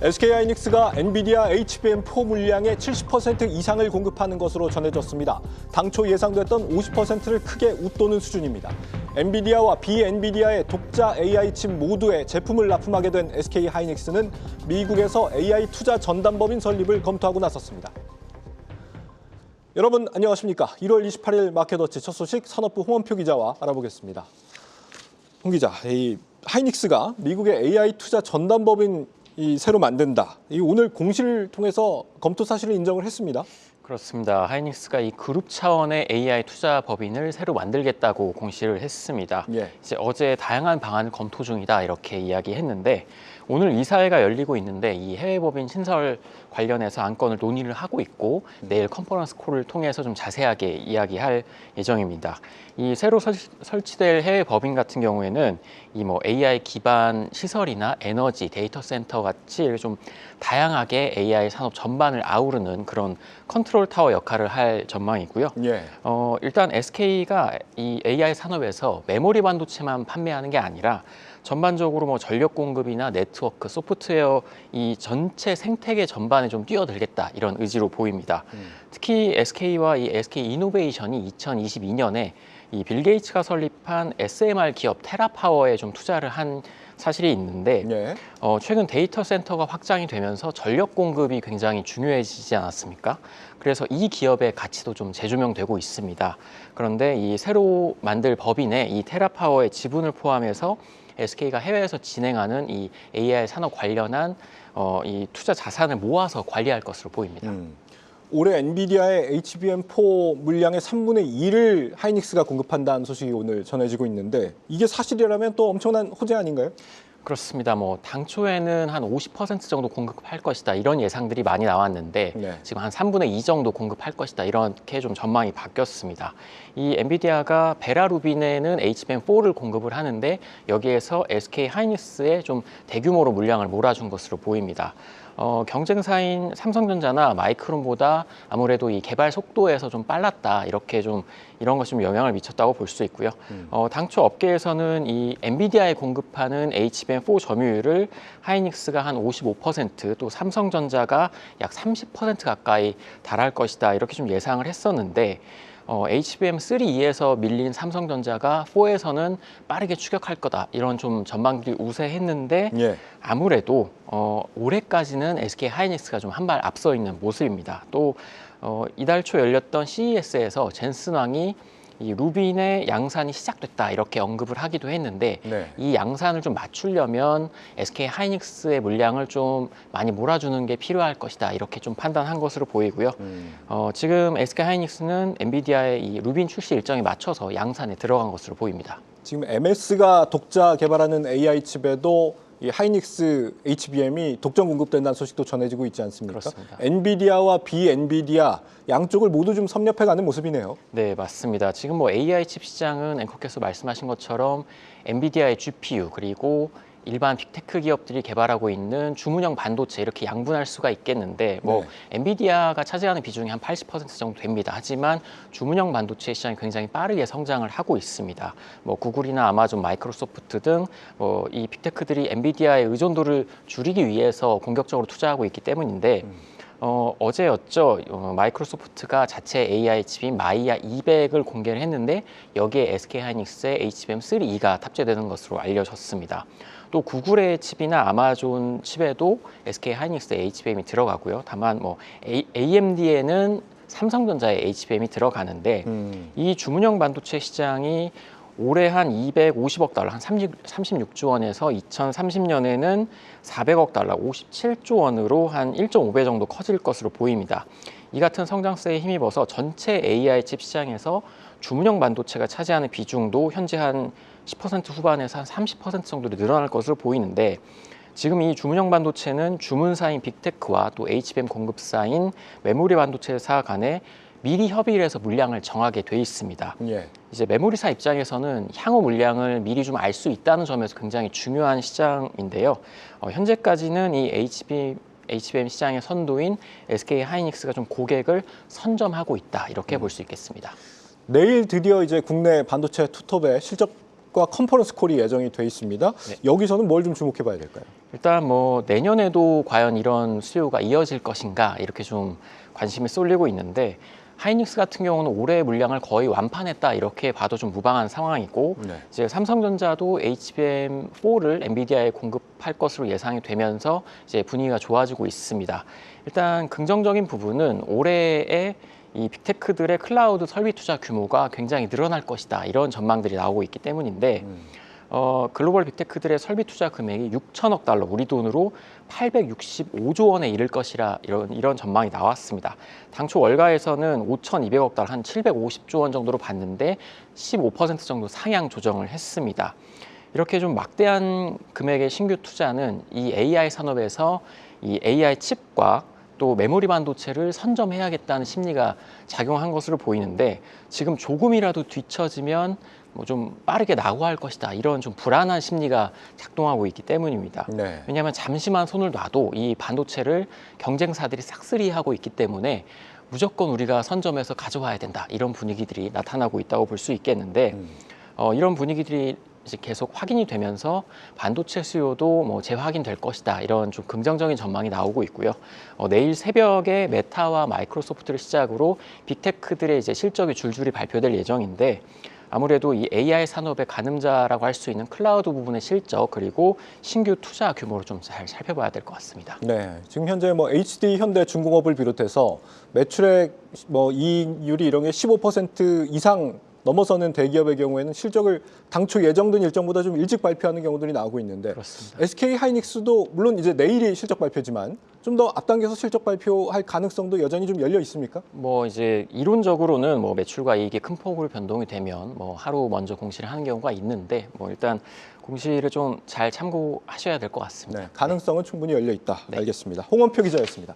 SK하이닉스가 엔비디아 HBM4 물량의 70% 이상을 공급하는 것으로 전해졌습니다. 당초 예상됐던 50%를 크게 웃도는 수준입니다. 엔비디아와 비엔비디아의 독자 AI 칩 모두에 제품을 납품하게 된 SK하이닉스는 미국에서 AI 투자 전담법인 설립을 검토하고 나섰습니다. 여러분 안녕하십니까? 1월 28일 마켓워치 첫 소식 산업부 홍원표 기자와 알아보겠습니다. 홍 기자, 이 하이닉스가 미국의 AI 투자 전담법인 새로 만든다. 오늘 공시를 통해서 검토 사실을 인정을 했습니다. 그렇습니다. 하이닉스가 이 그룹 차원의 AI 투자 법인을 새로 만들겠다고 공시를 했습니다. 예. 이제 어제 다양한 방안을 검토 중이다 이렇게 이야기했는데 오늘 이사회가 열리고 있는데 이 해외 법인 신설 관련해서 안건을 논의를 하고 있고 내일 컨퍼런스 콜을 통해서 좀 자세하게 이야기할 예정입니다. 이 새로 설치될 해외 법인 같은 경우에는 이 AI 기반 시설이나 에너지, 데이터 센터 같이 좀 다양하게 AI 산업 전반을 아우르는 그런 컨트롤 타워 역할을 할 전망이고요. 예. 일단 SK가 이 AI 산업에서 메모리 반도체만 판매하는 게 아니라 전반적으로 전력 공급이나 네트워크, 소프트웨어 이 전체 생태계 전반에 좀 뛰어들겠다 이런 의지로 보입니다. 특히 SK와 이 SK 이노베이션이 2022년에 이 빌 게이츠가 설립한 SMR 기업 테라파워에 좀 투자를 한 사실이 있는데 예. 최근 데이터 센터가 확장이 되면서 전력 공급이 굉장히 중요해지지 않았습니까? 그래서 이 기업의 가치도 좀 재조명되고 있습니다. 그런데 이 새로 만들 법인에 이 테라파워의 지분을 포함해서 SK가 해외에서 진행하는 이 AI 산업 관련한 이 투자 자산을 모아서 관리할 것으로 보입니다. 올해 엔비디아의 HBM4 물량의 3분의 2를 하이닉스가 공급한다는 소식이 오늘 전해지고 있는데 이게 사실이라면 또 엄청난 호재 아닌가요? 그렇습니다. 당초에는 한 50% 정도 공급할 것이다 이런 예상들이 많이 나왔는데 네. 지금 한 3분의 2 정도 공급할 것이다 이렇게 좀 전망이 바뀌었습니다. 이 엔비디아가 베라루빈에는 HBM4를 공급을 하는데 여기에서 SK 하이닉스에 좀 대규모로 물량을 몰아준 것으로 보입니다. 경쟁사인 삼성전자나 마이크론보다 아무래도 이 개발 속도에서 좀 빨랐다 이렇게 좀 이런 것이 좀 영향을 미쳤다고 볼 수 있고요. 당초 업계에서는 이 엔비디아에 공급하는 HBM4 점유율을 하이닉스가 한 55%, 또 삼성전자가 약 30% 가까이 달할 것이다 이렇게 좀 예상을 했었는데 HBM3E에서 밀린 삼성전자가 4에서는 빠르게 추격할 거다 이런 좀 전망들이 우세했는데 예. 아무래도 올해까지는 SK 하이닉스가 좀 한 발 앞서 있는 모습입니다. 또 이달 초 열렸던 CES에서 젠슨 왕이 이 루빈의 양산이 시작됐다 이렇게 언급을 하기도 했는데 네. 이 양산을 좀 맞추려면 SK 하이닉스의 물량을 좀 많이 몰아주는 게 필요할 것이다 이렇게 좀 판단한 것으로 보이고요. 지금 SK 하이닉스는 엔비디아의 이 루빈 출시 일정에 맞춰서 양산에 들어간 것으로 보입니다. 지금 MS가 독자 개발하는 AI 칩에도 이 하이닉스 HBM이 독점 공급된다는 소식도 전해지고 있지 않습니까? 그렇습니다. 엔비디아와 비엔비디아 양쪽을 모두 좀 섭렵해가는 모습이네요. 네, 맞습니다. 지금 AI 칩 시장은 앵커께서 말씀하신 것처럼 엔비디아의 GPU 그리고 일반 빅테크 기업들이 개발하고 있는 주문형 반도체 이렇게 양분할 수가 있겠는데 엔비디아가 차지하는 비중이 한 80% 정도 됩니다. 하지만 주문형 반도체 시장이 굉장히 빠르게 성장을 하고 있습니다. 구글이나 아마존, 마이크로소프트 등 이 빅테크들이 엔비디아의 의존도를 줄이기 위해서 공격적으로 투자하고 있기 때문인데 어제였죠. 마이크로소프트가 자체 AI 칩인 마이야 200을 공개를 했는데 여기에 SK 하이닉스의 HBM3E가 탑재되는 것으로 알려졌습니다. 또 구글의 칩이나 아마존 칩에도 SK 하이닉스의 HBM이 들어가고요. 다만 AMD에는 삼성전자의 HBM이 들어가는데 이 주문형 반도체 시장이 올해 한 250억 달러, 한 36조 원에서 2030년에는 400억 달러, 57조 원으로 한 1.5배 정도 커질 것으로 보입니다. 이 같은 성장세에 힘입어서 전체 AI 칩 시장에서 주문형 반도체가 차지하는 비중도 현재 한 10% 후반에서 한 30% 정도로 늘어날 것으로 보이는데 지금 이 주문형 반도체는 주문사인 빅테크와 또 HBM 공급사인 메모리 반도체사 간에 미리 협의를 해서 물량을 정하게 돼 있습니다. 예. 이제 메모리사 입장에서는 향후 물량을 미리 좀 알 수 있다는 점에서 굉장히 중요한 시장인데요. 현재까지는 이 HBM 시장의 선도인 SK 하이닉스가 좀 고객을 선점하고 있다 이렇게 볼 수 있겠습니다. 내일 드디어 이제 국내 반도체 투톱의 실적 칩과 컨퍼런스 콜이 예정이 돼 있습니다. 네. 여기서는 뭘 좀 주목해 봐야 될까요? 일단 뭐 내년에도 과연 이런 수요가 이어질 것인가 이렇게 좀 관심이 쏠리고 있는데 하이닉스 같은 경우는 올해 물량을 거의 완판했다 이렇게 봐도 좀 무방한 상황이고 네. 이제 삼성전자도 HBM4를 엔비디아에 공급할 것으로 예상이 되면서 이제 분위기가 좋아지고 있습니다. 일단 긍정적인 부분은 올해에 이 빅테크들의 클라우드 설비 투자 규모가 굉장히 늘어날 것이다 이런 전망들이 나오고 있기 때문인데 글로벌 빅테크들의 설비 투자 금액이 6천억 달러, 우리 돈으로 865조 원에 이를 것이라 이런 전망이 나왔습니다. 당초 월가에서는 5,200억 달러, 한 750조 원 정도로 봤는데 15% 정도 상향 조정을 했습니다. 이렇게 좀 막대한 금액의 신규 투자는 이 AI 산업에서 이 AI 칩과 또 메모리 반도체를 선점해야겠다는 심리가 작용한 것으로 보이는데 지금 조금이라도 뒤처지면 뭐 좀 빠르게 낙오할 것이다 이런 좀 불안한 심리가 작동하고 있기 때문입니다. 네. 왜냐하면 잠시만 손을 놔도 이 반도체를 경쟁사들이 싹쓸이하고 있기 때문에 무조건 우리가 선점해서 가져와야 된다 이런 분위기들이 나타나고 있다고 볼 수 있겠는데 이런 분위기들이 이제 계속 확인이 되면서 반도체 수요도 뭐 재확인될 것이다 이런 좀 긍정적인 전망이 나오고 있고요. 내일 새벽에 메타와 마이크로소프트를 시작으로 빅테크들의 이제 실적이 줄줄이 발표될 예정인데 아무래도 이 AI 산업의 가늠자라고 할 수 있는 클라우드 부분의 실적 그리고 신규 투자 규모를 좀 잘 살펴봐야 될 것 같습니다. 네, 지금 현재 뭐 HD, 현대, 중공업을 비롯해서 매출액, 뭐 이익률이 이런 게 15% 이상 넘어서는 대기업의 경우에는 실적을 당초 예정된 일정보다 좀 일찍 발표하는 경우들이 나오고 있는데 그렇습니다. SK 하이닉스도 물론 이제 내일이 실적 발표지만 좀 더 앞당겨서 실적 발표할 가능성도 여전히 좀 열려 있습니까? 뭐 이제 이론적으로는 뭐 매출과 이익이 큰 폭으로 변동이 되면 뭐 하루 먼저 공시를 하는 경우가 있는데 뭐 일단 공시를 좀 잘 참고하셔야 될 것 같습니다. 네, 가능성은 충분히 열려 있다. 네. 알겠습니다. 홍원표 기자였습니다.